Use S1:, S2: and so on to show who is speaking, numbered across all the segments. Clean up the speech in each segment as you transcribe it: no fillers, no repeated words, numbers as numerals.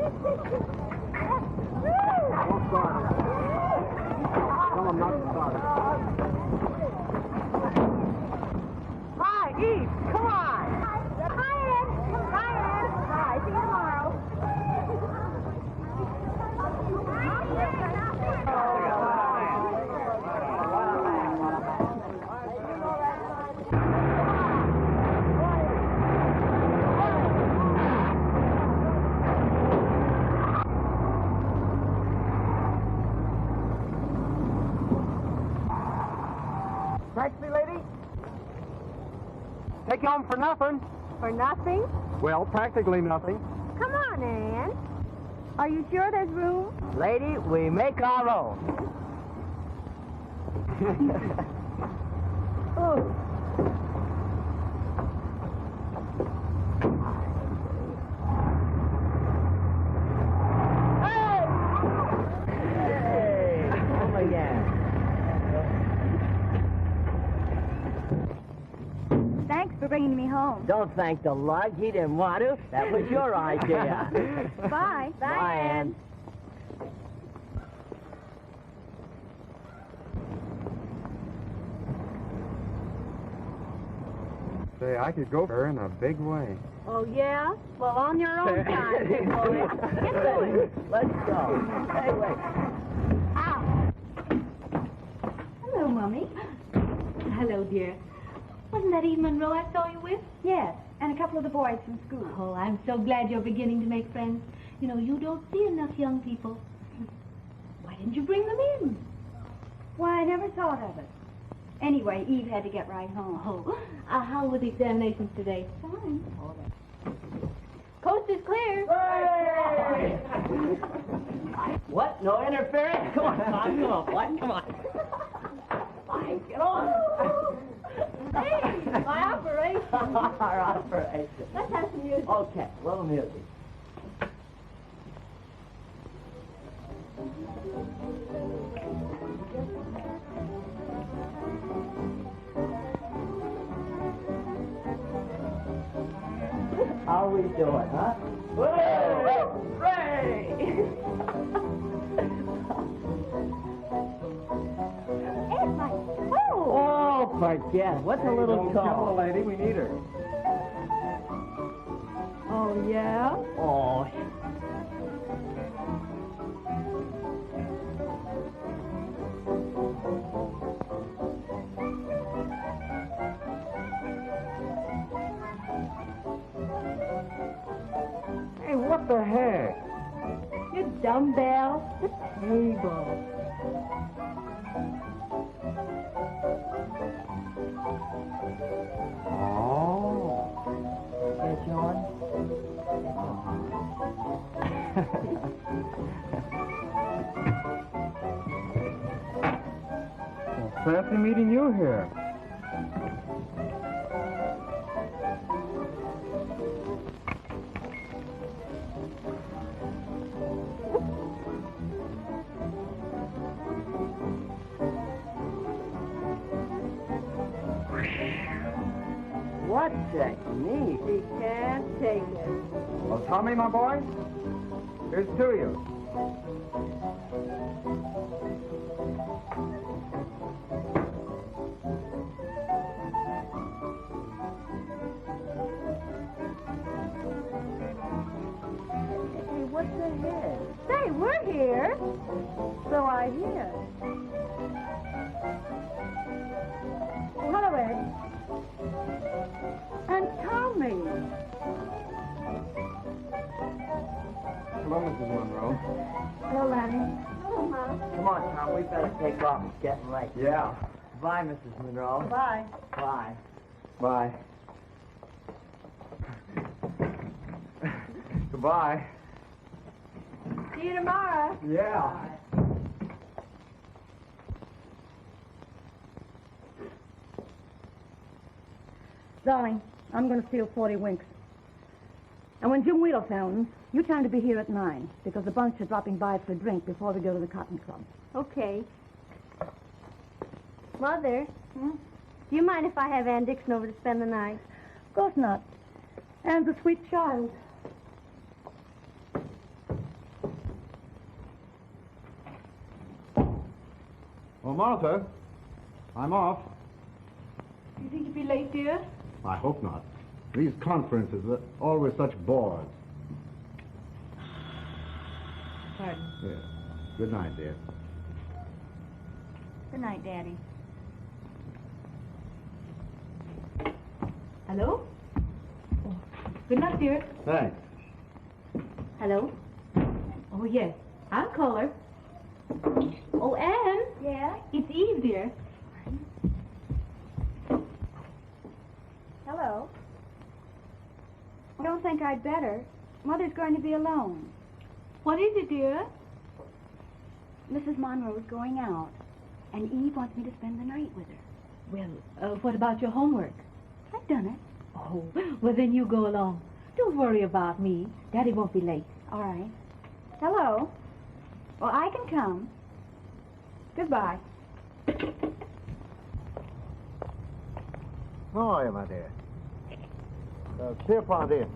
S1: Don't start it. Tell him not to start it.
S2: Hi, Eve. Come on.
S3: Hi, Ed. Hi, Ed. Bye. See you tomorrow.
S2: Taxi lady? Take you home for nothing.
S3: For nothing?
S2: Well, practically nothing.
S3: Come on, Ann. Are you sure there's room?
S1: Lady, we make our own.
S3: Oh.
S1: Hey! Home again.
S3: Thanks for bringing me home.
S1: Don't thank the lug. He didn't want to. That was your idea.
S3: Bye.
S1: Bye, Ann.
S2: Say, I could go for her in a big way.
S3: Oh, yeah? Well, on your own time, big boy. Get going.
S1: Let's go. Hey, wait.
S3: Ow. Hello, Mummy.
S4: Hello, dear. Wasn't that Eve Monroe I saw you with?
S3: Yes, and a couple of the boys from school.
S4: Oh, I'm so glad you're beginning to make friends. You know, you don't see enough young people. Why didn't you bring them in?
S3: Why, I never thought of it. Anyway, Eve had to get right home.
S4: Oh, how were the examinations today?
S3: Fine.
S4: Coast is clear.
S1: What? No interference? Come on, Tom. Come on, boy. Come on. Fine, get on.
S3: Hey, my operation.
S1: Our operation.
S3: Let's have some music.
S1: Okay, little music. How we doing, huh? Hooray!
S3: It's my...
S1: Oh, forget. What's a little trouble?
S2: lady. We need her.
S3: Oh, yeah?
S1: Oh,
S2: Hey, what the heck?
S3: You dumbbell. The table.
S2: Oh.
S1: hey, John.
S2: Well, fancy meeting you here.
S1: What technique?
S3: He can't take it.
S2: Well, Tommy, my boy, here's to you.
S1: Hey, what the heck?
S3: Say, we're here. So I hear. Oh, hello, Ed. And Tommy.
S2: Hello, Mrs. Monroe.
S3: Hello, Lanny. Hello, Mom.
S1: Come on, Tom. We better take off. It's getting late.
S2: Yeah.
S1: Bye, Mrs. Monroe.
S3: Bye.
S1: Bye.
S2: Bye. Goodbye.
S3: See you tomorrow.
S2: Yeah.
S5: Darling, I'm going to steal 40 winks. And when Jim Wheeler sounds, you trying to be here at 9, because the bunch are dropping by for a drink before we go to the Cotton Club.
S3: Okay. Mother, do you mind if I have Ann Dixon over to spend the night?
S5: Of course not. Anne's a sweet child.
S2: Oh, Martha, I'm off.
S4: You think you'll be late, dear?
S2: I hope not. These conferences are always such bores.
S4: Pardon.
S2: Yes. Good night, dear.
S3: Good night, Daddy.
S4: Hello? Oh, good night, dear.
S2: Thanks.
S4: Hello? Oh, yes. I'll call her. Oh, Anne.
S3: Yeah?
S4: It's Eve, dear.
S3: Hello. I don't think I'd better. Mother's going to be alone.
S4: What is it, dear?
S3: Mrs. Monroe's going out, and Eve wants me to spend the night with her.
S4: Well, what about your homework?
S3: I've done it.
S4: Oh, well, then you go along. Don't worry about me. Daddy won't be late.
S3: All right. Hello. Well, I can come. Goodbye.
S2: How are you, my dear? Pierpont Inn.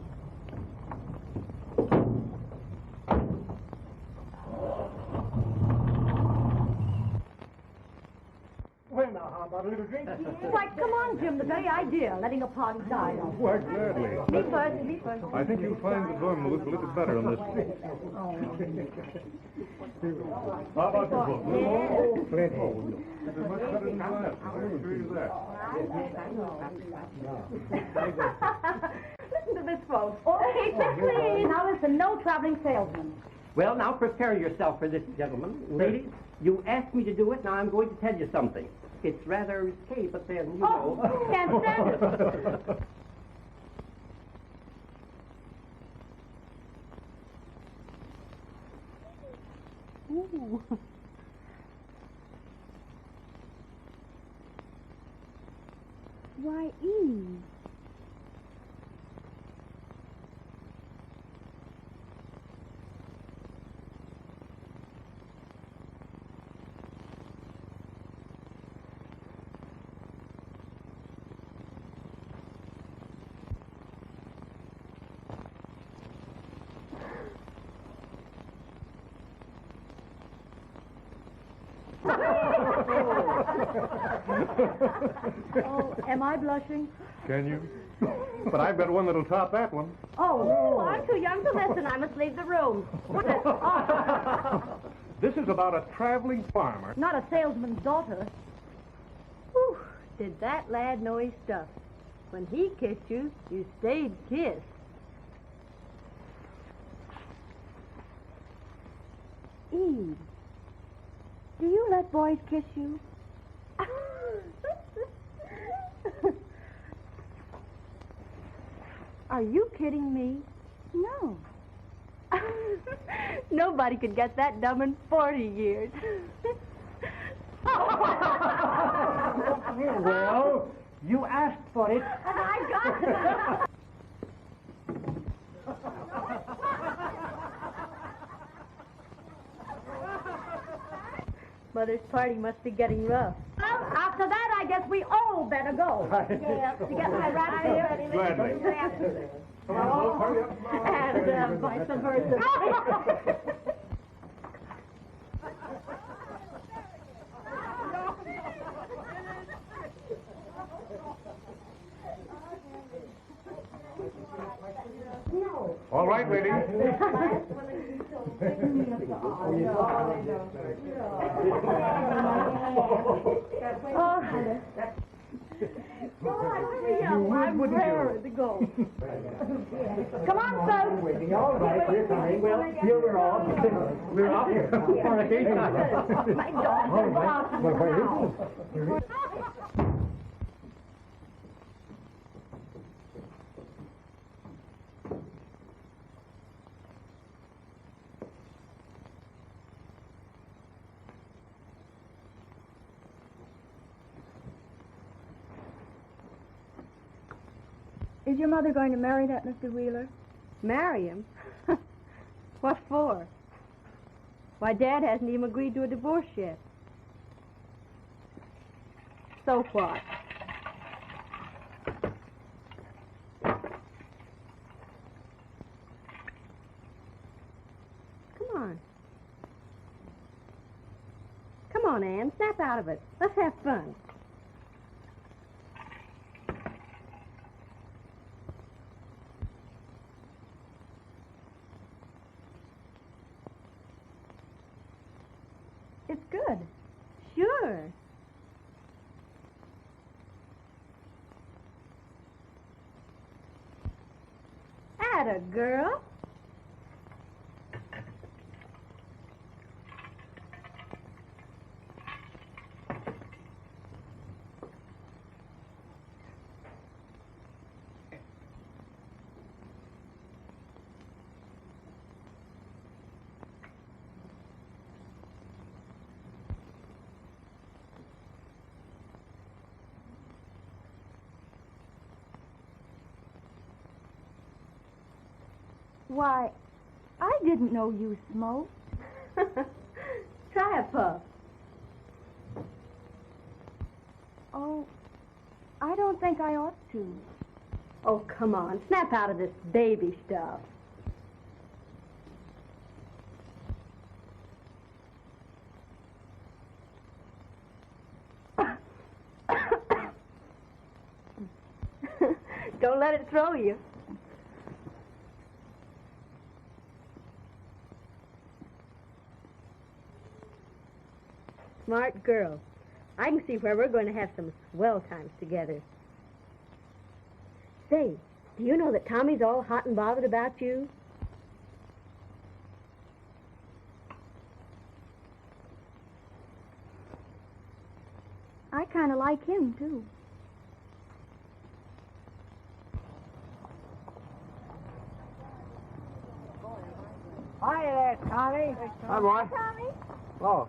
S2: Well, now, how about a little drink?
S5: Why, come on, Jim. The very idea, letting a party die.
S2: Why, gladly.
S5: Me first.
S2: I think you'll find the drawing room a little better on this street. How about your book? Oh, plenty. It's much better than the last one. I assure you that.
S5: Listen to this, folks. Okay, please. Now listen, no traveling salesman.
S1: Well, now prepare yourself for this, gentlemen. Ladies, you asked me to do it, now I'm going to tell you something. It's rather risque, but then, you know.
S5: Oh, can't stand it.
S4: Ooh.
S3: Why, Eve.
S5: Oh, am I blushing?
S2: Can you? But I've got one that'll top that one.
S5: Oh, I'm too young to listen. I must leave the room. What's it? Oh,
S2: This is about a traveling farmer.
S5: not a salesman's daughter.
S6: Whew, did that lad know his stuff? When he kissed you, you stayed kissed.
S3: Eve. Do you let boys kiss you?
S6: Are you kidding me?
S3: No.
S6: Nobody could get that dumb in 40 years.
S1: Well, you asked for it.
S5: And I got it.
S6: Mother's party must be getting rough.
S5: Well, after that, I guess we all better go.
S3: Yeah, to get my wrap ready.
S2: Gladly. Hurry up.
S6: And vice versa.
S2: All right, ladies.
S5: I'm raring to go. Come on, folks.
S1: All right, we're coming. Well, here we're all. We're off for a date.
S5: My daughter's
S3: Is your mother going to marry that Mr. Wheeler?
S6: Marry him? What for? Why, Dad hasn't even agreed to a divorce yet. So what? Come on. Come on, on, Ann. Snap out of it. Let's have fun.
S3: It's good.
S6: Sure. Atta girl.
S3: Why, I didn't know you smoked.
S6: Try a puff.
S3: Oh, I don't think I ought to.
S6: Oh, come on. Snap out of this baby stuff. Don't let it throw you. Smart girl. I can see where we're going to have some swell times together. Say, do you know that Tommy's all hot and bothered about you?
S3: I kind of like him, too.
S7: Hi there, Tommy.
S2: Hi, boy.
S3: Tommy?
S2: Oh,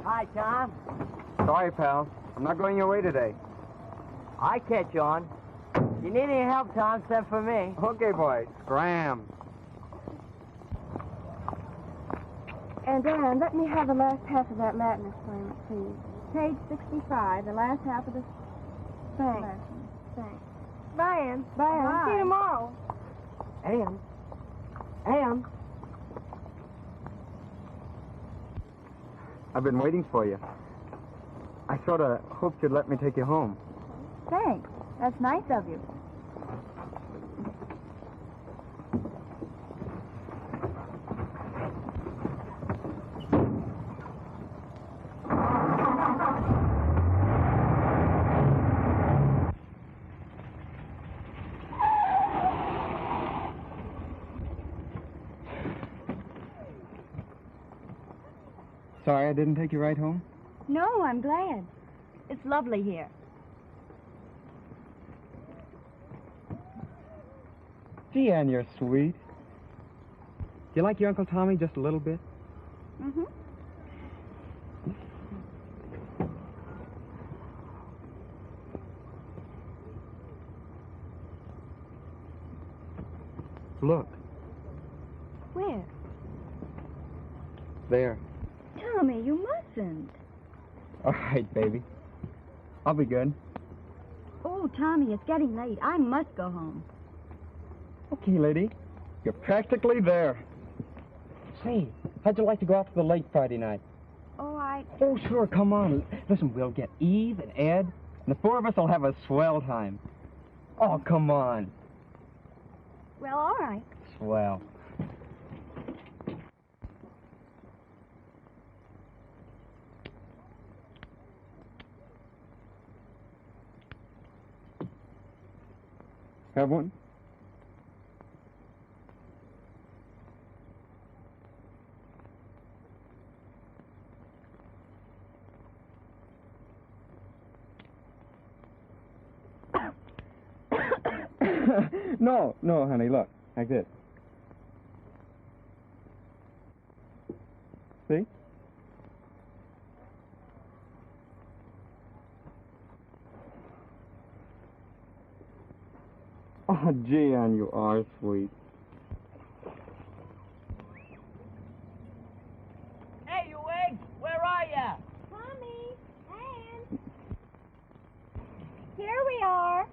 S7: Hi, Tom.
S8: Sorry, pal. I'm not going your way today.
S7: I catch on. You need any help, Tom, send for me.
S8: Okay, boy. Scram.
S3: And Anne, let me have the last half of that Latin assignment, please. Page 65, the last half of the... Thanks. Thanks.
S6: Bye, Ann.
S3: Bye, Anne.
S6: Bye.
S3: See you tomorrow.
S7: Ann. Ann.
S8: I've been waiting for you. I sort of hoped you'd let me take you home.
S3: Thanks. That's nice of you.
S8: Sorry I didn't take you right home?
S3: No, I'm glad. It's lovely here.
S8: Gee, Ann, you're sweet. Do you like your Uncle Tommy just a little bit?
S3: Mm-hmm.
S8: Look,
S3: Where?
S8: there.
S3: Tommy, you mustn't.
S8: All right, baby. I'll be good.
S3: Oh, Tommy, it's getting late. I must go home.
S8: Okay, lady. You're practically there. Say, how'd you like to go out to the lake Friday night?
S3: Oh,
S8: Oh, sure, come on. Listen, we'll get Eve and Ed, and the four of us will have a swell time. Oh, come on.
S3: well, all right.
S8: Swell. Have one? No, honey, look, like this. See? Oh, gee, Ann, you are sweet.
S7: Hey, you eggs, where are ya?
S3: Tommy, Anne. Here we are.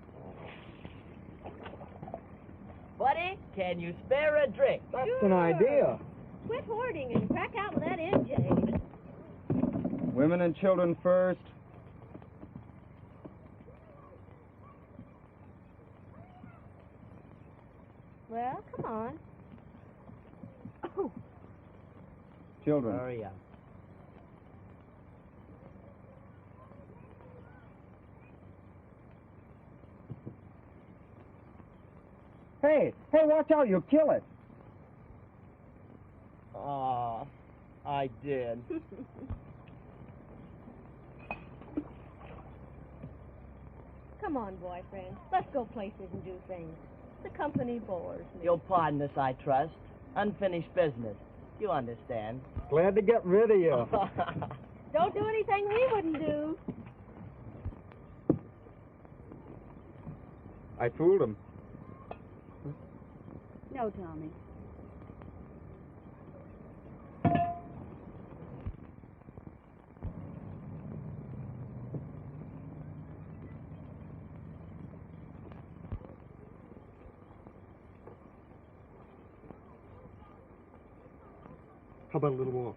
S7: Buddy, can you spare a drink?
S8: That's an idea.
S6: Quit hoarding and crack out with that MJ.
S8: Women and children first.
S6: Well, come on.
S3: Oh,
S8: Children.
S7: Hurry up.
S8: Hey, watch out, you'll kill it.
S7: Aw, I did.
S6: Come on, boyfriend. Let's go places and do things. The company bores me.
S7: You'll pardon us, I trust. Unfinished business. You understand.
S8: Glad to get rid of you.
S6: Don't do anything we wouldn't do.
S8: I fooled him.
S3: no, Tommy.
S8: How about a little more?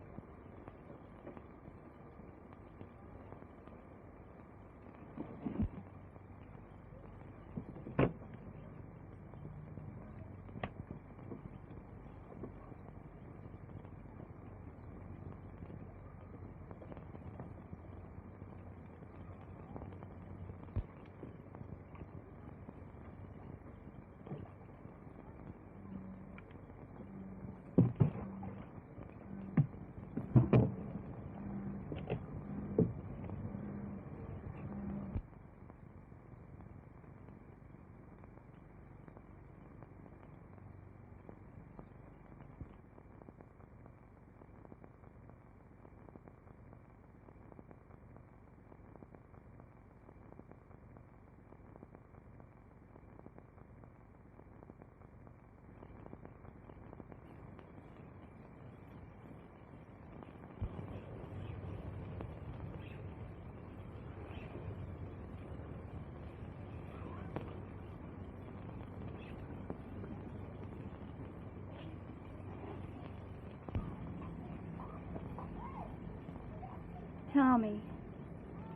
S3: Tommy,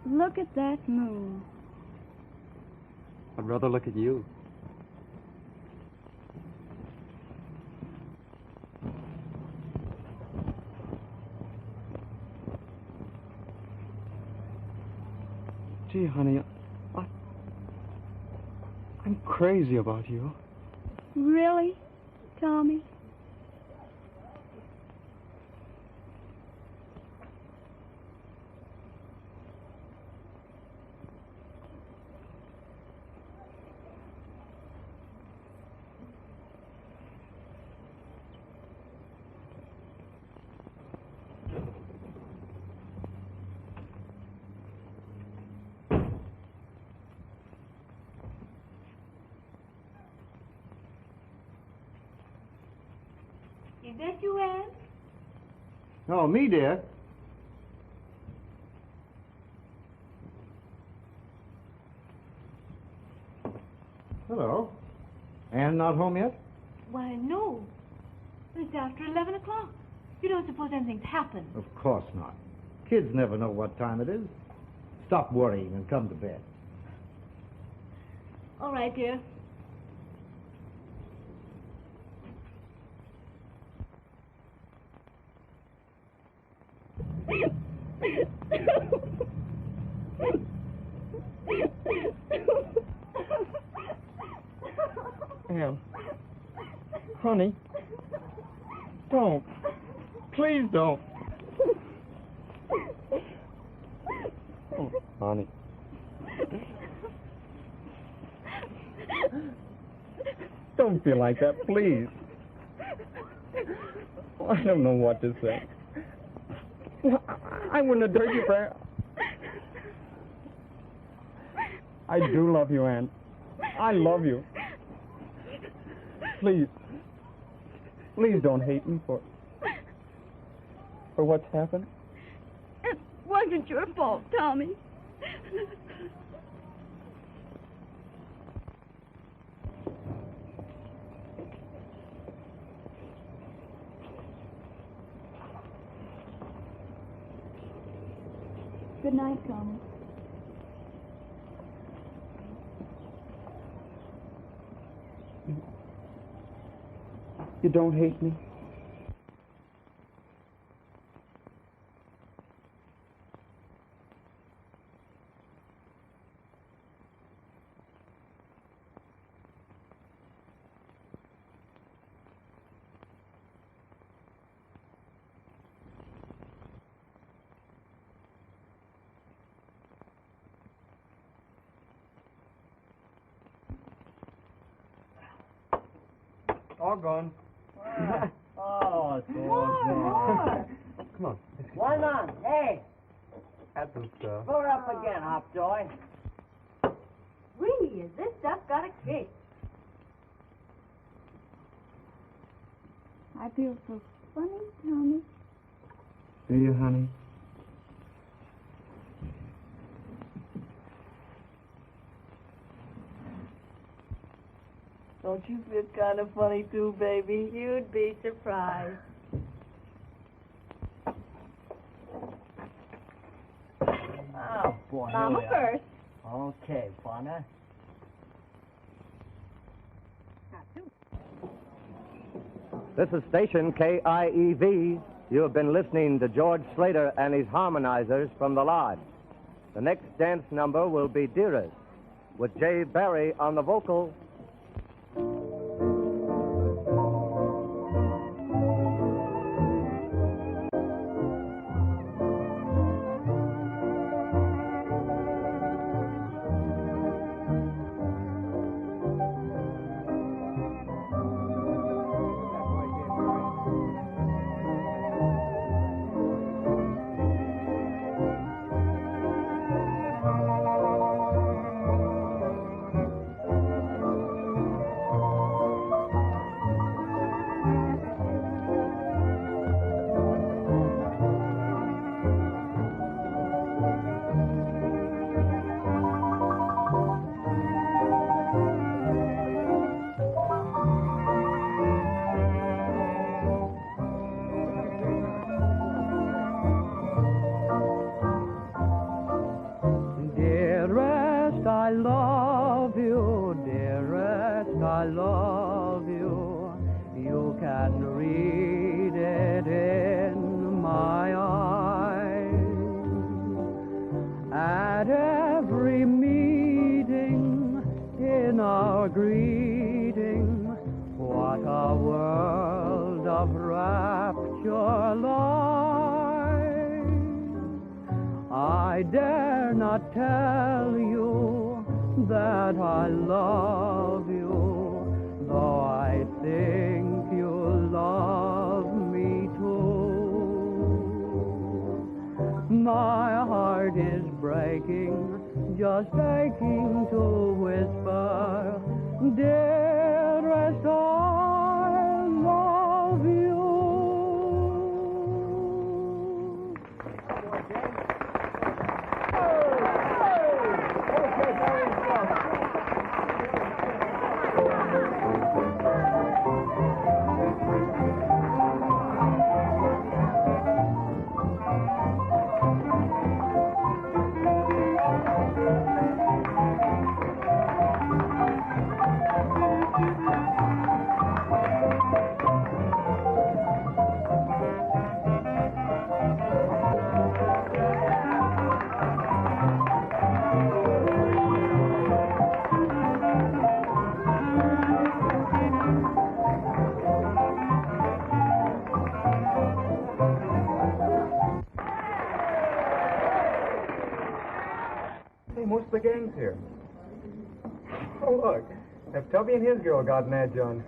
S3: look at that moon.
S8: I'd rather look at you. Gee, honey, I'm crazy about you.
S3: Really, Tommy?
S4: Is that you, Ann?
S2: Oh, me, dear. Hello. Ann not home yet?
S4: Why, no. It's after 11 o'clock. You don't suppose anything's happened?
S2: Of course not. Kids never know what time it is. Stop worrying and come to bed.
S4: All right, dear.
S8: Ann. Honey. Don't. Please don't. Oh, honey. Don't feel like that, please. I don't know what to say. I wouldn't have hurt you for... I do love you, Ann. I love you. Please. Please don't hate me for what's happened.
S3: It wasn't your fault, Tommy. Good night, Tommy.
S8: You don't hate me? All gone.
S7: Oh, it's all
S8: Come on.
S7: Why not? Hey,
S8: At the stuff.
S7: fill her up again, Hop Joy.
S6: Wee, has this stuff got a kick?
S3: I feel so funny, Tommy.
S8: Do you, honey?
S7: Don't you feel kind of funny too, baby?
S6: You'd be surprised.
S7: Oh, boy. here
S6: Mama
S7: we are.
S6: first.
S7: Okay, Bonner.
S9: This is station KIEV. You have been listening to George Slater and his harmonizers from the Lodge. The next dance number will be Dearest, with Jay Barry on the vocal.
S10: Dearest, I love you, dearest, I love you. You can read it in my eyes. At every meeting, in our greeting, what a world of rapture lies. I dare not tell you that I love you, though I think you love me too. My heart is breaking, just aching to whisper, dearest, I love you.
S8: Hey, most of the gang's here. Oh, look. If Tubby and his girl got mad, John.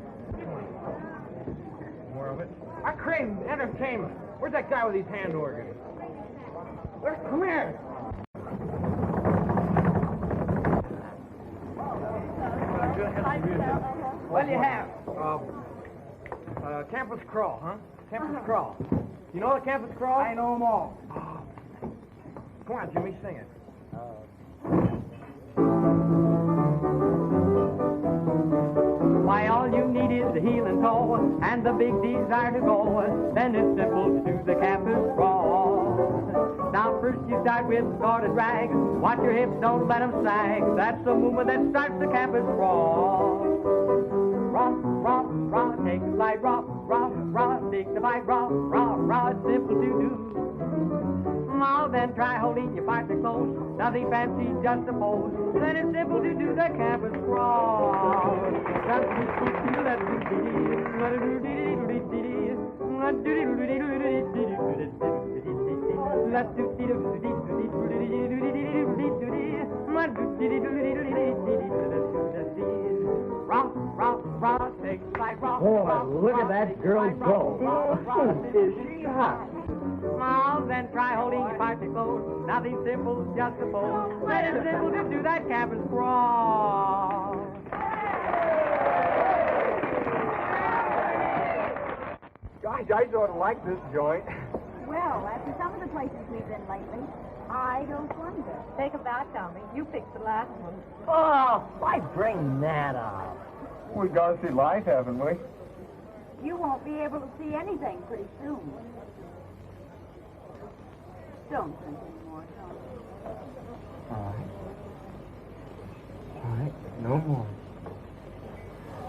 S8: More of it.
S2: I crave entertainment. Where's that guy with his hand organ? Come here. What do you have? Campus Crawl, huh? Campus Crawl. You know the Campus Crawl? I know them all. Come on, Jimmy, sing it.
S10: Why, all you need is the heel and toe and the big desire to go. Then it's simple to do the campus crawl. Now, first you start with sordid rags. Watch your hips, don't let them sag. That's the movement that starts the campus crawl. Rock, rock, rock, take a slide, rock, rock, rock, dignified, rock, rock, rock, simple to do. Now then try holding your partner close. Nothing fancy, just a pose. Then it's simple to do the campus crawl. Rock, rock, rock, take a slide, rock.
S2: Boy, look at that girl go. Is she hot?
S10: Now then try holding your partner close. Nothing simple, just a pose. Then it's simple to do that campus crawl.
S2: Gosh, I sort of like this joint.
S3: Well, after some of the places we've been lately, I don't wonder.
S6: Take a bow, Tommy. You picked the last one.
S7: Oh, why bring that up?
S2: We gotta see life, haven't we?
S3: You won't be able to see anything pretty soon. Don't drink anymore, don't.
S2: All right, no more.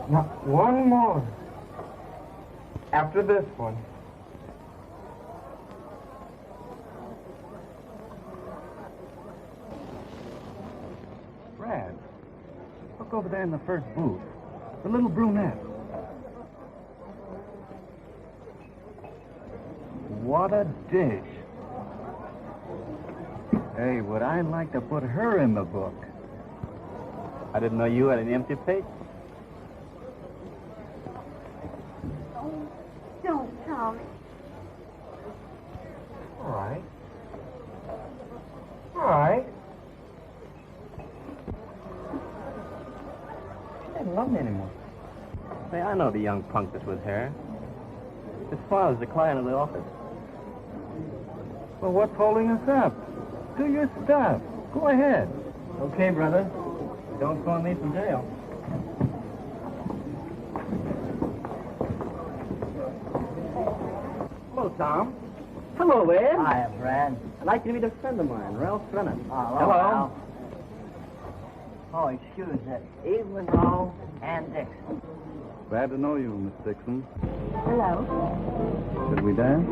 S2: Not one more. After this one.
S8: Brad, look over there in the first booth. The little brunette. What a dish. Hey, would I like to put her in the book? I didn't know you had an empty page.
S3: Don't, Tommy.
S2: All right. All right.
S8: She doesn't love me anymore. Say, I know the young punk that's with her. His father's the client of the office. Well, what's holding us up? Do your stuff. Go ahead. Okay, brother. Don't call me from jail. Hello, Tom.
S7: Hello, Ed.
S8: Hi, Brad. I'd like you to meet a friend of mine, Ralph Brennan.
S7: Hello.
S8: Hello.
S7: Oh, excuse it. Evelyn Rowe and Dixon.
S8: Glad to know you, Miss Dixon.
S3: Hello.
S8: Should we dance?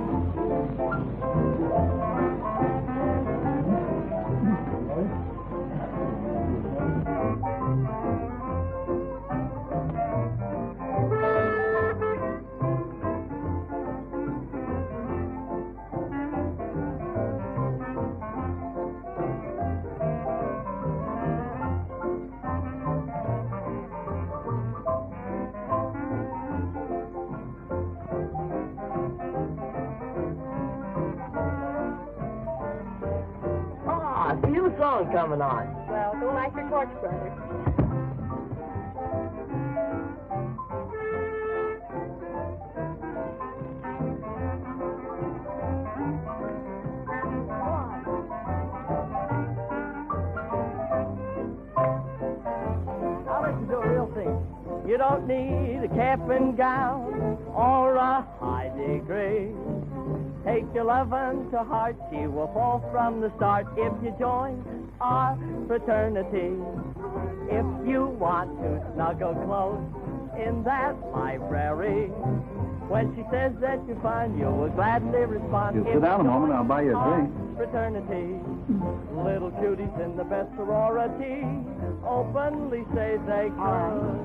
S7: New song coming on.
S6: Well, go like your Torch Brothers.
S10: Now let's do a real thing. You don't need a cap and gown or a high degree. Take your lovin' to heart, she will fall from the start if you join our fraternity. If you want to snuggle close in that library, when she says that you're fine, you will gladly respond.
S8: You sit down a moment, I'll buy you a drink.
S10: Fraternity, little cuties in the best sorority openly say they could.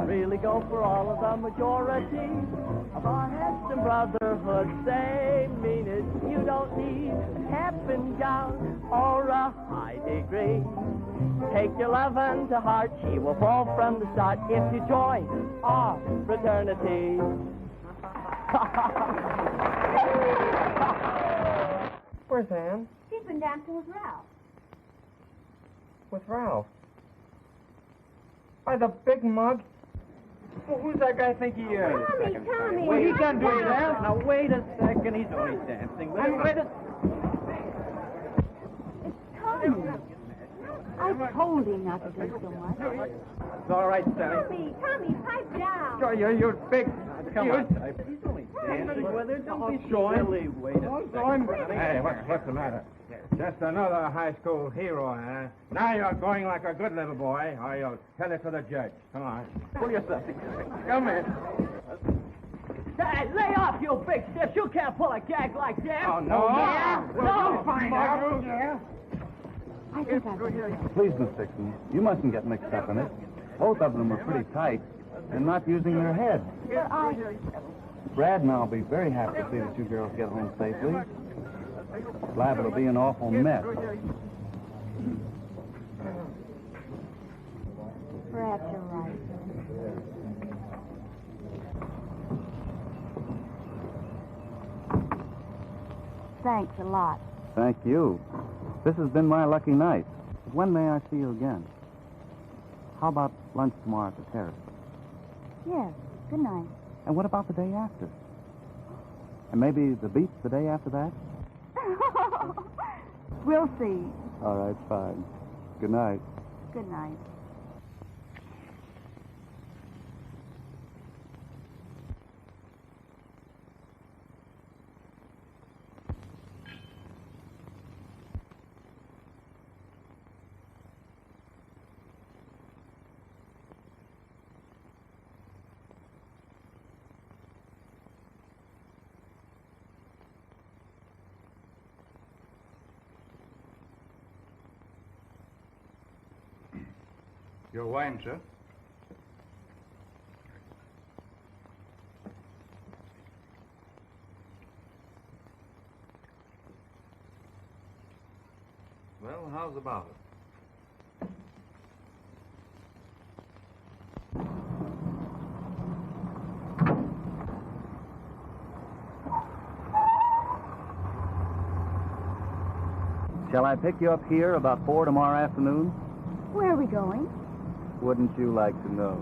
S10: Really go for all of the majority of our handsome brotherhood. They mean it. You don't need a cap and gown or a high degree. Take your lovin' to heart. She will fall from the start if you join our fraternity.
S2: Where's Ann?
S3: She's been dancing with Ralph.
S2: With Ralph. By the big mug? Well, who's that guy think he is?
S3: Tommy!
S2: Well, he can't do
S3: Tommy.
S2: that.
S8: Now, wait a second. He's only dancing. Wait a...
S3: Tommy. I told him not to drink so much.
S2: It's all right, Sally.
S3: Tommy, pipe down.
S2: Sure, you're big.
S8: Come on, He's only dancing with her. Don't be silly. Wait a second.
S2: Hey, what's the matter? Just another high school hero, huh? Now you're going like a good little boy, or you'll tell it to the judge. Come on. Pull yourself together. Come in.
S10: Hey, lay off, you big stiff. You can't pull a gag like that.
S2: Oh, no.
S10: Yeah?
S2: We'll find out.
S10: Yeah.
S5: I think I've got it.
S11: Please, Miss Dixon, you mustn't get mixed up in it. Both of them are pretty tight and not using their heads. Brad and I'll be very happy to see that you girls get home safely. It's liable to be an awful mess.
S3: Perhaps you're right. Thanks a lot.
S11: Thank you. This has been my lucky night. But when may I see you again? How about lunch tomorrow at the terrace?
S3: Yes. Good night.
S11: And what about the day after? And maybe the beach the day after that?
S3: We'll see.
S11: All right, fine. Good night.
S3: Good night.
S11: Your wine, sir. Well, how's about it? Shall I pick you up here about 4 tomorrow afternoon?
S3: Where are we going?
S11: Wouldn't you like to know?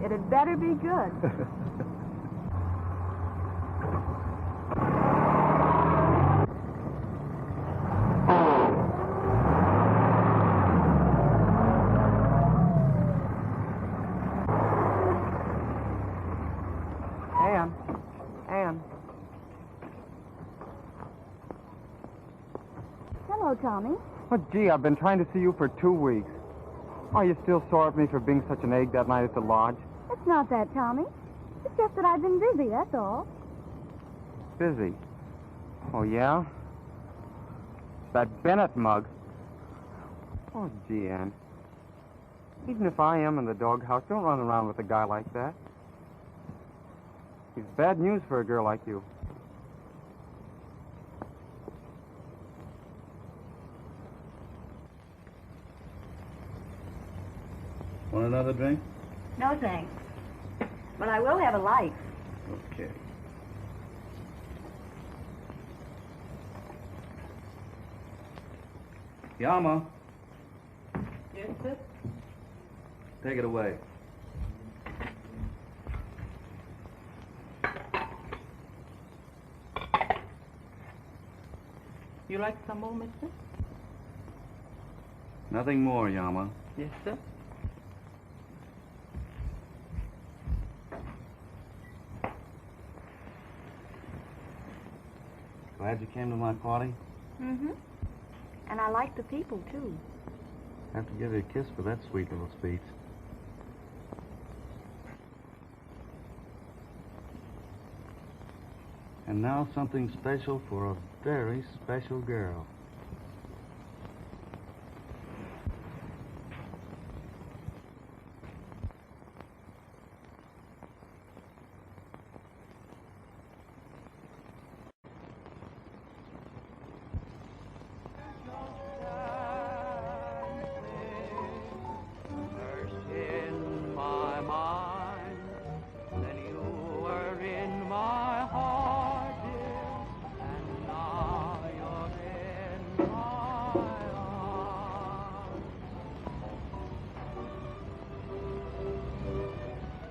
S3: It'd better be good.
S2: Ann.
S3: Hello, Tommy.
S2: Oh, gee, I've been trying to see you for 2 weeks. Are you still sore at me for being such an egg that night at the lodge?
S3: It's not that, Tommy. It's just that I've been busy, that's all.
S2: Busy. Oh, yeah? That Bennett mug. Oh, gee, Ann. Even if I am in the doghouse, don't run around with a guy like that. He's bad news for a girl like you.
S11: Want another drink?
S5: No, thanks. But I will have a light.
S11: Okay. Yama.
S6: Yes, sir.
S11: Take it away.
S6: You like some more, mister?
S11: Nothing more, Yama.
S6: Yes, sir.
S11: Glad you came to my party.
S5: Mm-hmm. And I like the people, too.
S11: Have to give you a kiss for that sweet little speech. And now something special for a very special girl.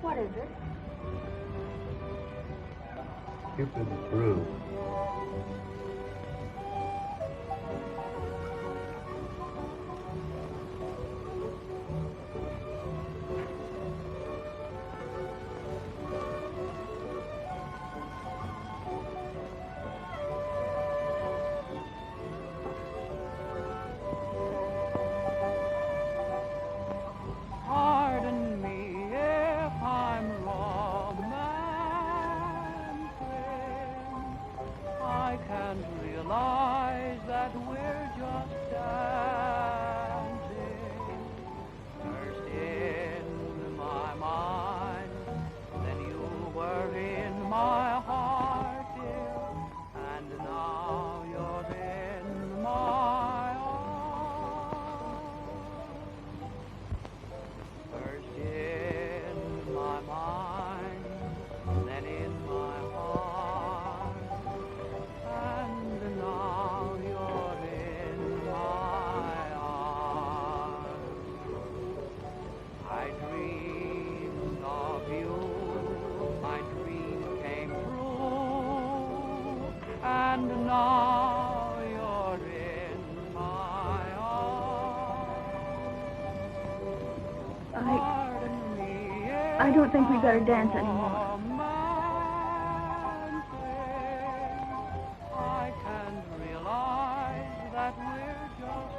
S5: What is it?
S11: Cupid's brew.
S10: and now you're in my arms. Pardon me
S3: I don't think we better dance anymore.
S10: I can't realize that we're just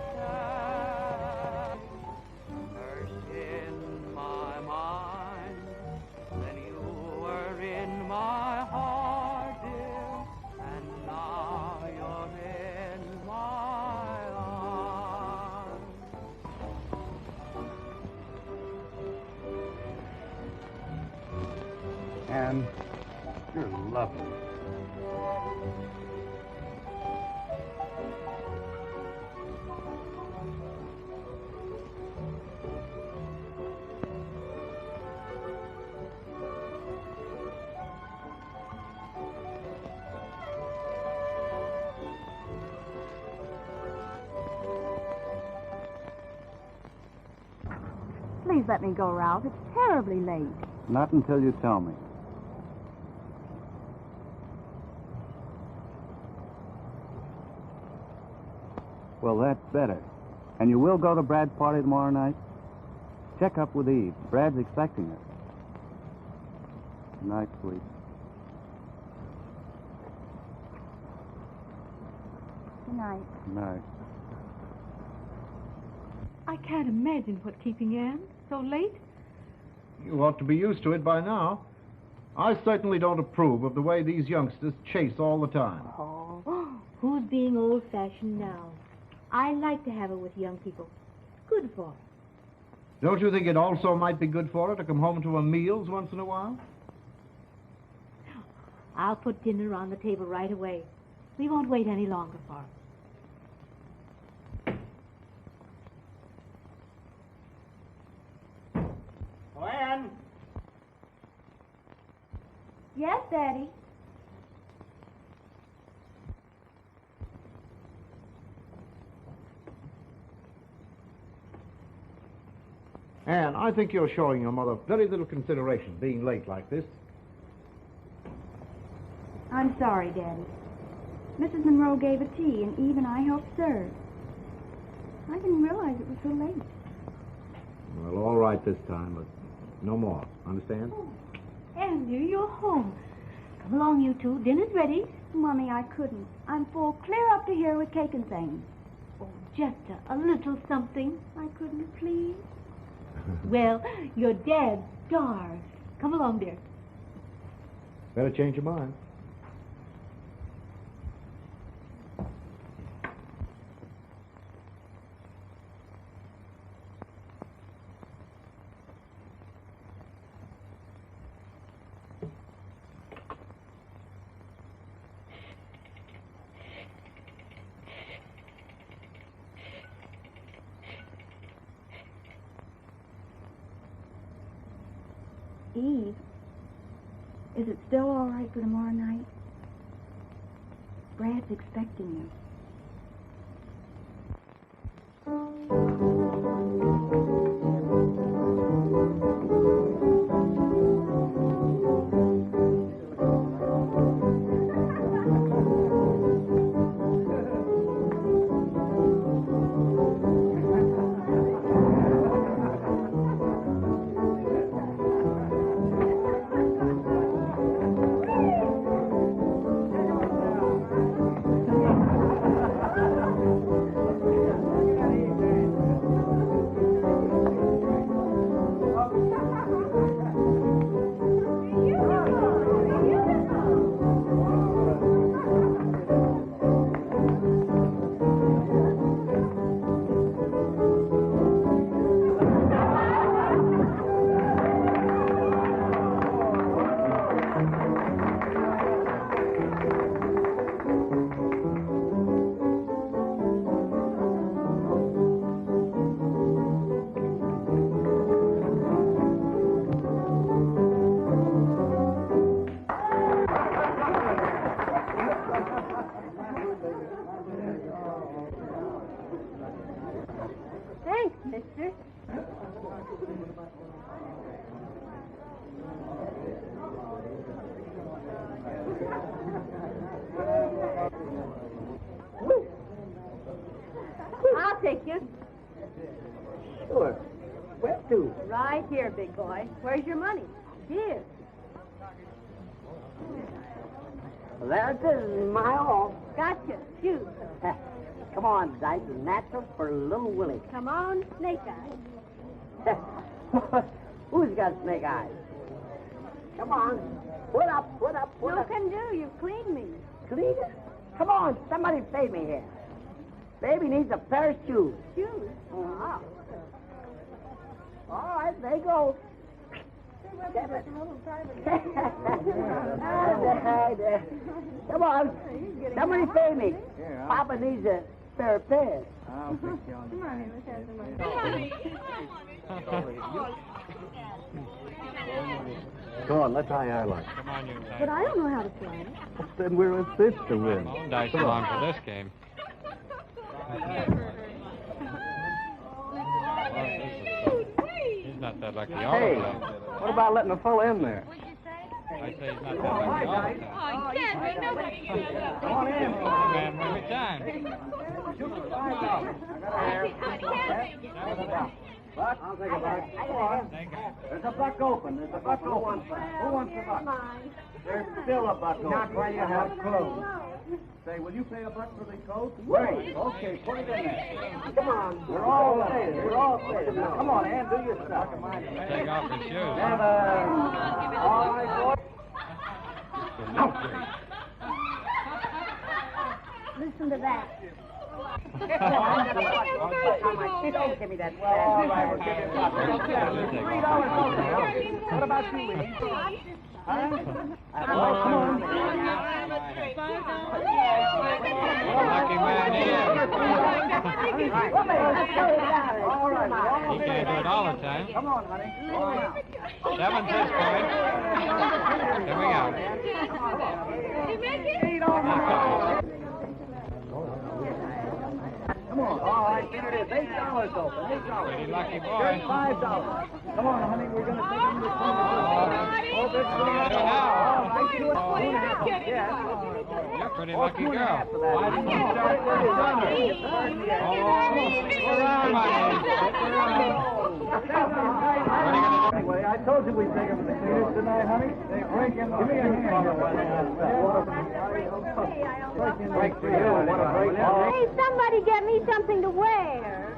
S10: first in my mind, then you were in my heart, dear, and now you're in my arms.
S11: And you're lovely.
S3: Please let me go, Ralph. It's terribly late.
S11: Not until you tell me. Well, that's better. And you will go to Brad's party tomorrow night? Check up with Eve. Brad's expecting her. Good night, sweet.
S3: Good night.
S11: Good night.
S6: I can't imagine what's keeping Anne so late.
S12: You ought to be used to it by now. I certainly don't approve of the way these youngsters chase all the time.
S4: Oh, who's being old-fashioned now? I like to have her with young people. It's good for her.
S12: Don't you think it also might be good for her to come home to her meals once in a while?
S4: I'll put dinner on the table right away. We won't wait any longer for her.
S1: Oh, Ann.
S3: Yes, Daddy.
S12: Anne, I think you're showing your mother very little consideration being late like this.
S3: I'm sorry, Daddy. Mrs. Monroe gave a tea, and Eve and I helped serve. I didn't realize it was so late.
S12: Well, all right this time, but no more. Understand?
S4: Anne, dear, you're home. Come along, you two. Dinner's ready.
S3: Mommy, I couldn't. I'm full clear up to here with cake and things.
S4: Oh, just a little something.
S3: I couldn't, please.
S4: Well, your dad's starved. Come along, dear.
S12: Better change your mind.
S3: Eve, is it still all right for tomorrow night? Brad's expecting you.
S6: Right here, big boy. Where's your money? Here.
S13: Well, there it is, my all.
S6: Gotcha. Shoot.
S13: Come on, Dyke. Natural for little Willie.
S6: Come on, snake eyes.
S13: Who's got snake eyes? Come on. Put up, put up, put
S6: No
S13: up.
S6: can do. You've cleaned me.
S13: Clean it? Come on, somebody pay me here. Baby needs a pair of shoes.
S6: Shoes?
S13: Uh-huh. All right, there you go. Come on. Somebody pay me. Papa needs a pair of pants.
S11: I'll fix you on the
S6: Come on, here, let's have some money.
S9: Go on, let's high our line.
S14: Come on, you
S6: But I don't know how to play.
S9: Then we're a fish to win.
S14: Lone dice along for this game. He's not that lucky all
S9: Hey,
S14: the time.
S9: what about letting the fella in there?
S14: I say he's not that lucky all the time.
S4: Oh, Denver, nobody shows up.
S9: Come on in.
S14: Man, every time.
S11: Buck? I'll take a buck. Go on. There's a buck open. There's a buck open. Who wants the buck? There's still a buck open. Not while you have clothes. Say, will you pay a buck for the coat? Wait. Okay, put it in there. Come on. We're all safe. We're all safe. Now, come on, Ann, do your stuff.
S14: Take off his shoes.
S11: Never. All right, boy.
S3: Listen to that.
S13: Don't give me that.
S11: All right, we'll give you a buck. $3. What about you, Willie? Huh? Come on.
S14: Lucky man he is.
S11: All right.
S14: He can't do it all the time.
S11: Come on, honey.
S14: 7's his point. Here we go.
S11: Come on. All right, here it is. $8 open. $8.
S14: Pretty lucky boy.
S11: Here's $5. Come on, honey. We're going to take him to the Oh, this
S14: Look at it now. You're a pretty lucky girl.
S11: Why didn't you start with it? Anyway, I told you we'd take him to the cleaners tonight, honey. Give me a hand. Break for you. What a break.
S3: Hey, somebody get me something to wear.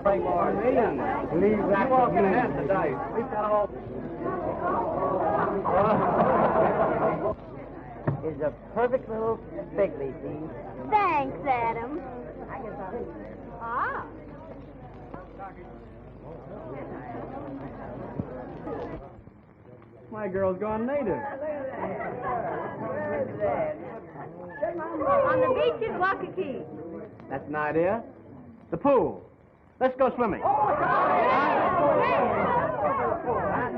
S11: Break for me. Leave that. You walk in ahead tonight. We've got all...
S13: Is a perfect little figly, see?
S3: Thanks, Adam.
S6: Ah.
S1: My girl's gone native.
S6: On the beach in Waikiki.
S1: That's an idea. The pool. Let's go swimming.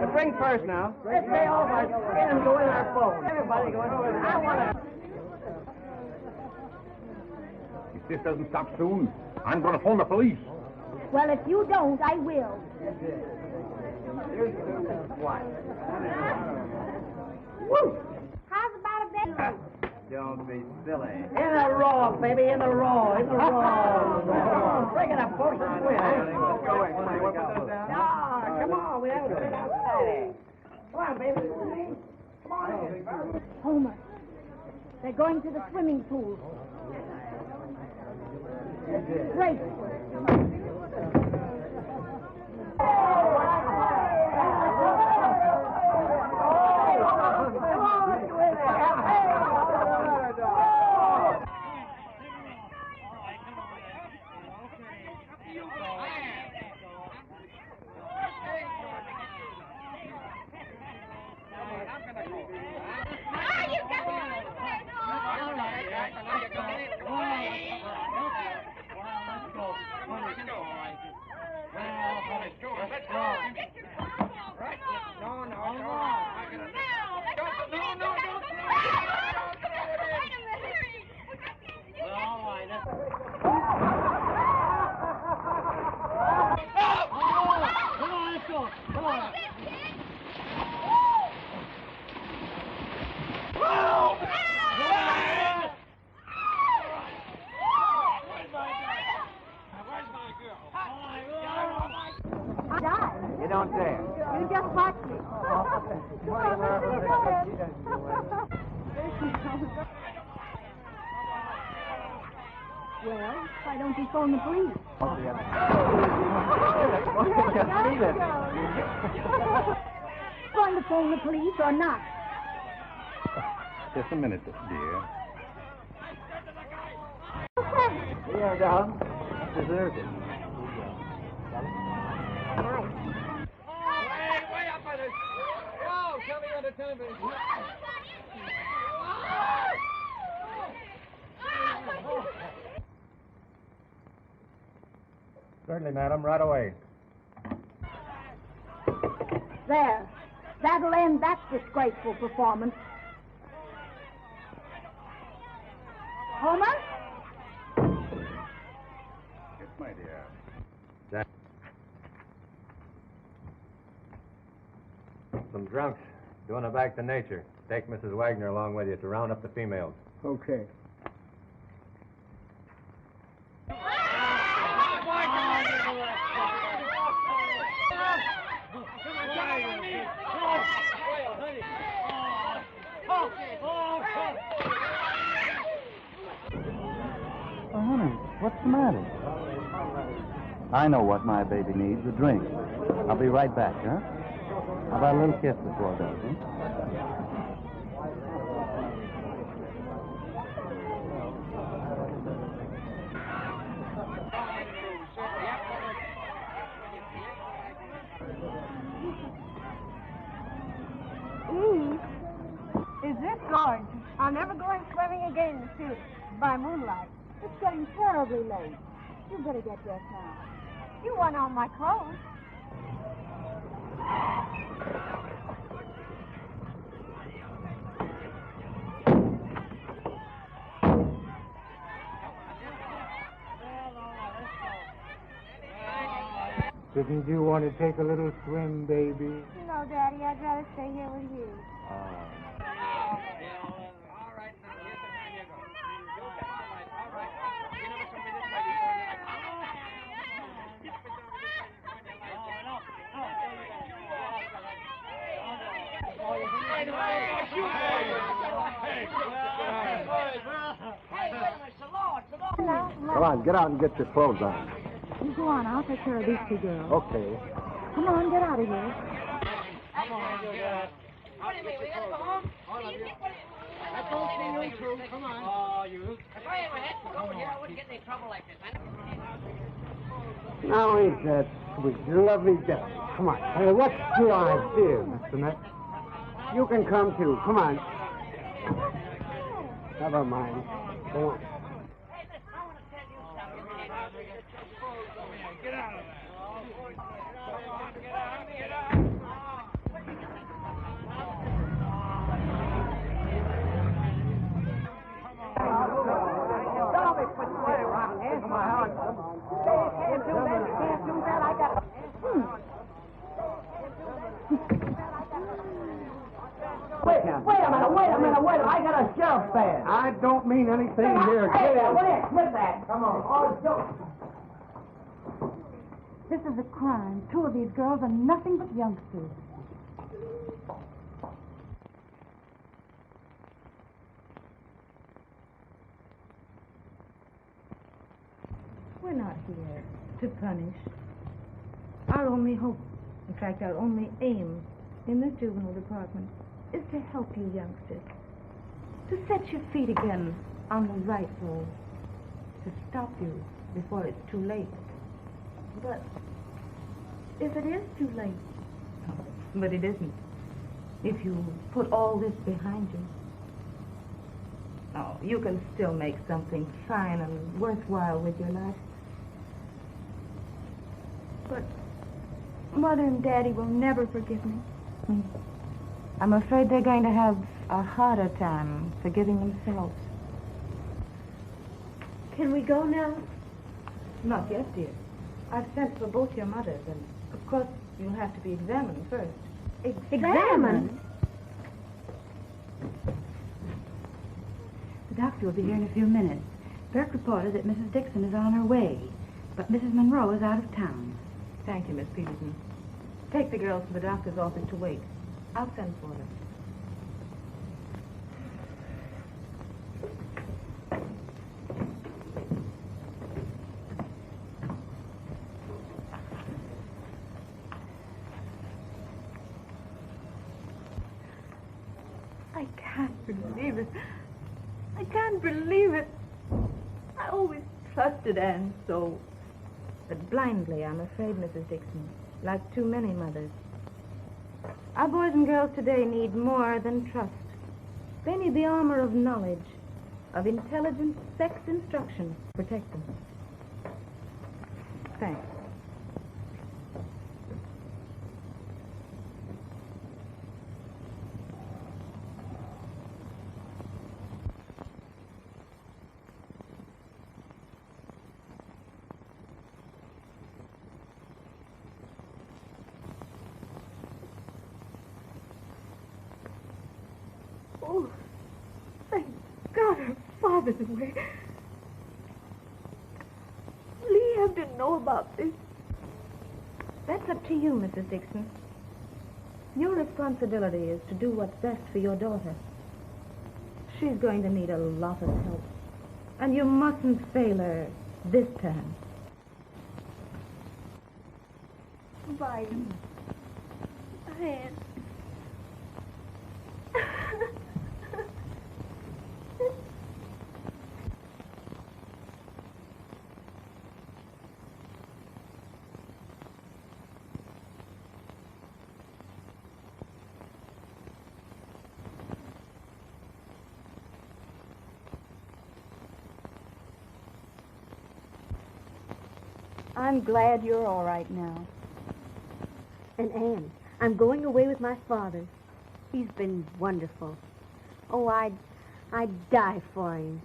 S1: The drink first now.
S13: Let's pay off our skin and go in our phone. Everybody going over there. I want to...
S11: If this doesn't stop soon, I'm going to phone the police.
S3: Well, if you don't, I will.
S13: Woo!
S3: How's about a bed?
S1: Don't be silly.
S13: In the raw, baby, in the raw, in the raw. Bring it up, folks.
S1: Let's go.
S13: Come on, we have to sit outside. Come on, baby. Come on.
S3: Homer, they're going to the swimming pool. Great.
S2: don't dare.
S3: You just watch me. Well, why don't you phone the police? Going to phone the police or not?
S11: Just a minute, dear.
S13: Yeah, darling. Deserved it.
S14: Way up with it. Whoa, tell me when to turn it.
S12: Certainly, madam, right away.
S3: There. That'll end that disgraceful performance. Homer?
S11: Yes, my dear.
S15: Some drunks doing it back to nature. Take Mrs. Wagner along with you to round up the females.
S13: Okay.
S11: Oh, honey, what's the matter? I know what my baby needs, a drink. I'll be right back, huh? How about a little kiss before it goes, huh?
S3: Eve, is this gorgeous? I'm never going swimming again in the sea by moonlight. It's getting terribly late. You better get dressed now. You want all my clothes.
S16: Didn't you want to take a little swim, baby?
S3: No, Daddy, I'd rather stay here with you.
S12: Come on, get out and get your clothes on.
S3: You go on, I'll take care of these two girls.
S12: Okay.
S3: Come on, get out of here.
S14: What do you mean? We gotta go home? I don't see you two. Come on. Oh, you. If I ever had to go here, I wouldn't get in any trouble like this.
S16: Now ain't that sweet? You lovely devil. Come on. Hey, what's the idea, Mr. Mac? You can come too. Come on. Never mind. Go on.
S14: Get out of there.
S13: Wait a minute. I got a sheriff's badge.
S16: I don't mean anything here.
S13: Hey,
S16: Get in.
S13: quit that. Come on.
S5: This is a crime. Two of these girls are nothing but youngsters. We're not here to punish. Our only hope, in fact, our only aim in this juvenile department is to help you youngsters. To set your feet again on the right road. To stop you before it's too late. But if it is too late, but it isn't. If you put all this behind you, oh, you can still make something fine and worthwhile with your life. But Mother and Daddy will never forgive me. I'm afraid they're going to have a harder time forgiving themselves. Can we go now? Not yet, dear. I've sent for both your mothers, and of course you'll have to be examined first.
S3: Examined?
S5: The doctor will be here in a few minutes. Burke reported that Mrs. Dixon is on her way, but Mrs. Monroe is out of town. Thank you, Miss Peterson. Take the girls to the doctor's office to wait. I'll send for them.
S4: I can't believe it. I can't believe it. I always trusted Anne so.
S5: But blindly, I'm afraid, Mrs. Dixon, like too many mothers. Our boys and girls today need more than trust. They need the armor of knowledge, of intelligent sex instruction to protect them. Thanks.
S4: Oh, thank God her father's away. Lee have to know about this.
S5: That's up to you, Mrs. Dixon. Your responsibility is to do what's best for your daughter. She's going to need a lot of help. And you mustn't fail her this time.
S4: Bye. Anne.
S6: I'm glad you're all right now. And Anne, I'm going away with my father. He's been wonderful. Oh, I'd die for him.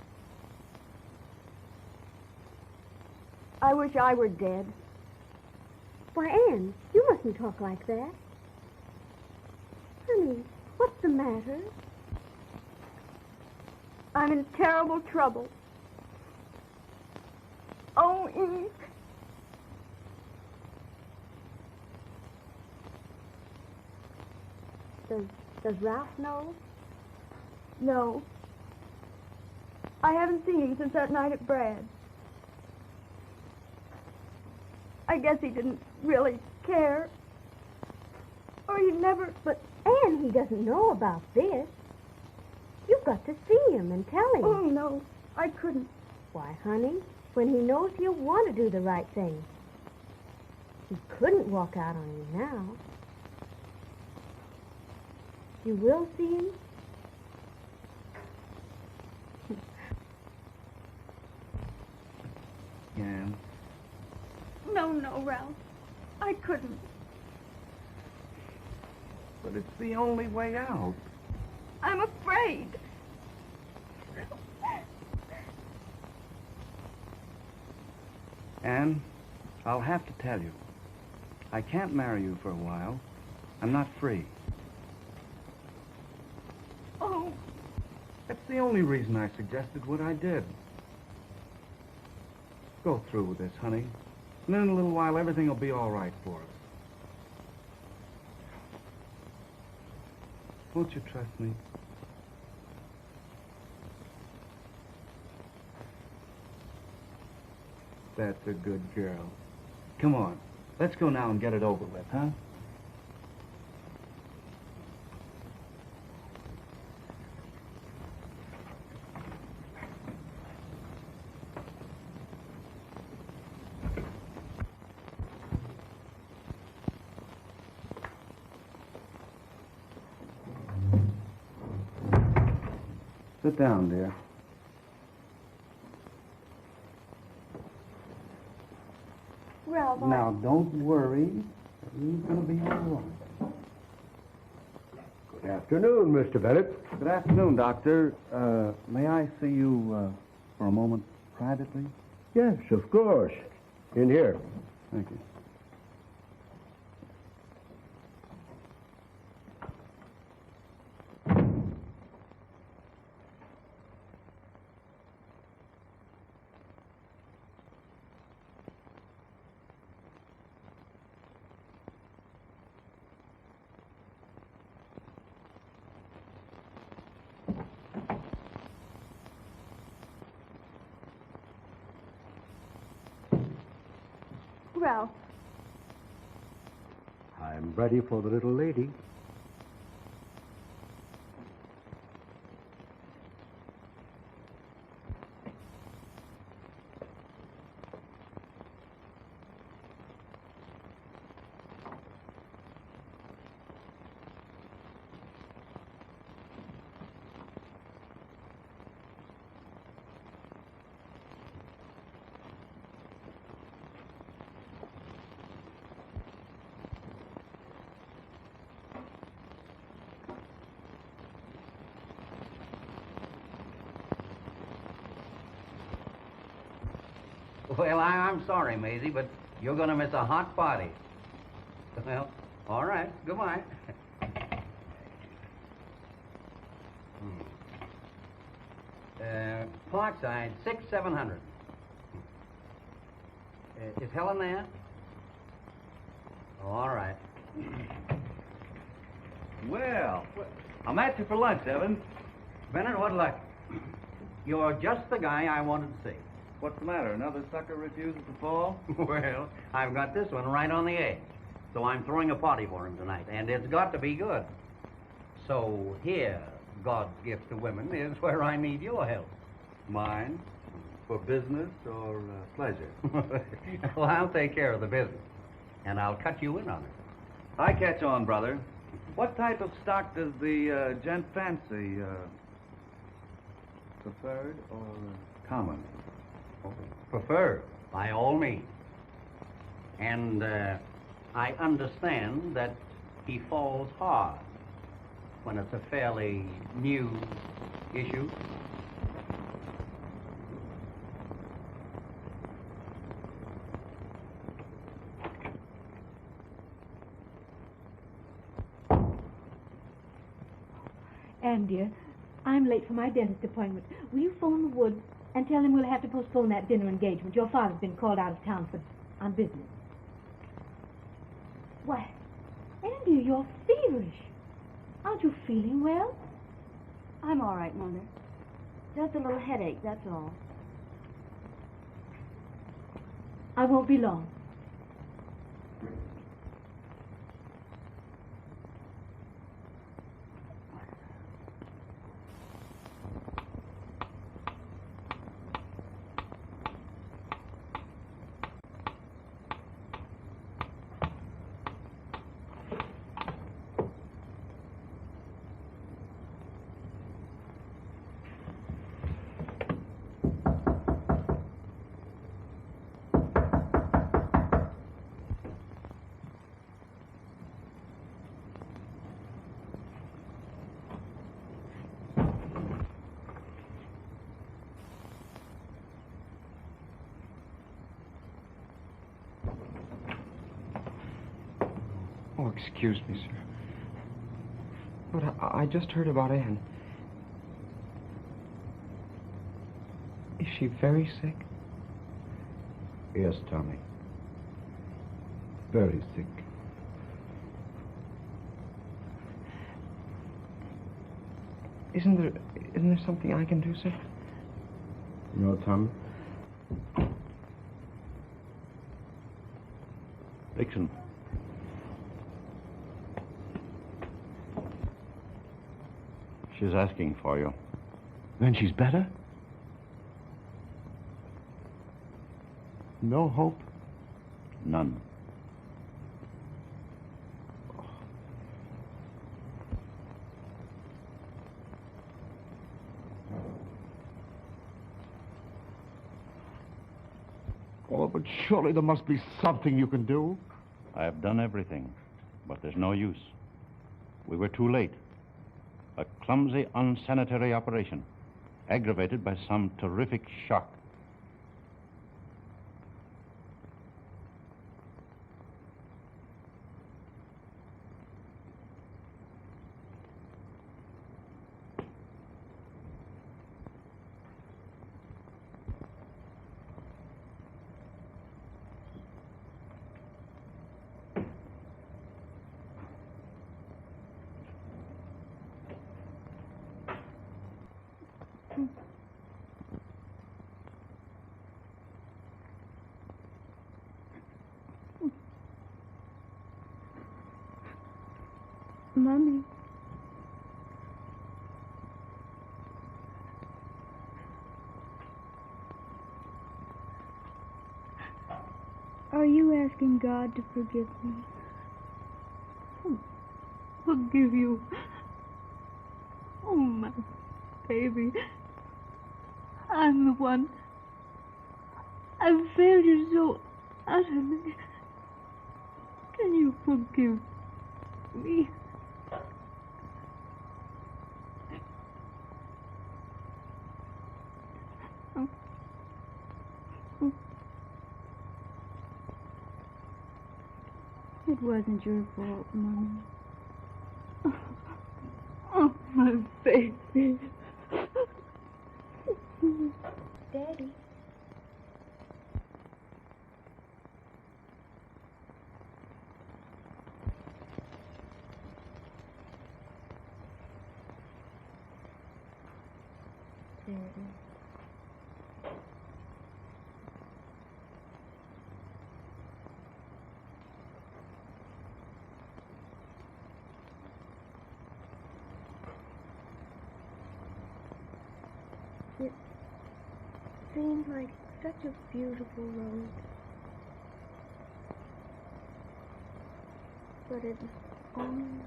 S6: I wish I were dead. Why, Anne, you mustn't talk like that. Honey, what's the matter? I'm in terrible trouble. Oh, Eve. Does Ralph know?
S4: No. I haven't seen him since that night at Brad's. I guess he didn't really care. Or he never...
S6: But, Anne, he doesn't know about this. You've got to see him and tell him.
S4: Oh, no. I couldn't.
S6: Why, honey, when he knows, he'll want to do the right thing. He couldn't walk out on you now. You will see him?
S11: Anne.
S4: No, Ralph. I couldn't.
S11: But it's the only way out.
S4: I'm afraid.
S11: Anne, I'll have to tell you. I can't marry you for a while. I'm not free.
S4: Oh.
S11: That's the only reason I suggested what I did. Go through with this, honey. And then in a little while, everything will be all right for us. Won't you trust me? That's a good girl. Come on. Let's go now and get it over with, huh? Sit down, dear.
S4: Ralph,
S11: Now, don't worry. Everything's going to be all right.
S17: Good afternoon, Mr. Bennett.
S11: Good afternoon, Doctor. May I see you for a moment privately?
S17: Yes, of course. In here.
S11: Thank you.
S3: Ralph.
S17: I'm ready for the little lady.
S18: Well, I'm sorry, Maisie, but you're going to miss a hot party. Well, all right. Goodbye. Parkside, 700. Is Helen there? All right.
S11: Well, I'm at you for lunch, Evans.
S18: Bennett, what luck? You're just the guy I wanted to see.
S11: What's the matter? Another sucker refuses to fall?
S18: Well, I've got this one right on the edge. So I'm throwing a party for him tonight, and it's got to be good. So here, God's gift to women, is where I need your help.
S11: Mine? For business or pleasure?
S18: Well, I'll take care of the business, and I'll cut you in on it.
S11: I catch on, brother. What type of stock does the gent fancy? Preferred or common?
S18: Preferred, by all means. And I understand that he falls hard when it's a fairly new issue.
S4: Anne, dear, I'm late for my dentist appointment. Will you phone the Woods and tell him we'll have to postpone that dinner engagement? Your father's been called out of town on business. Why, Anne, dear, you're feverish. Aren't you feeling well?
S6: I'm all right, Mother. Just a little headache, that's all.
S4: I won't be long.
S2: Oh, excuse me, sir. But I just heard about Anne. Is she very sick?
S17: Yes, Tommy. Very sick.
S2: Isn't there something I can do, sir?
S17: No, Tommy. Dixon. She's asking for you. Then she's better? No hope? None. Oh, but surely there must be something you can do.
S19: I have done everything, but there's no use. We were too late. A clumsy, unsanitary operation, aggravated by some terrific shock.
S5: Mommy. Are you asking God to forgive me?
S4: Forgive you. Oh, my baby. I'm the one. I've failed you so utterly. Can you forgive me?
S5: It wasn't your fault, Mommy.
S4: Oh, my baby.
S5: Daddy. Daddy. It seemed like such a beautiful road. But it was only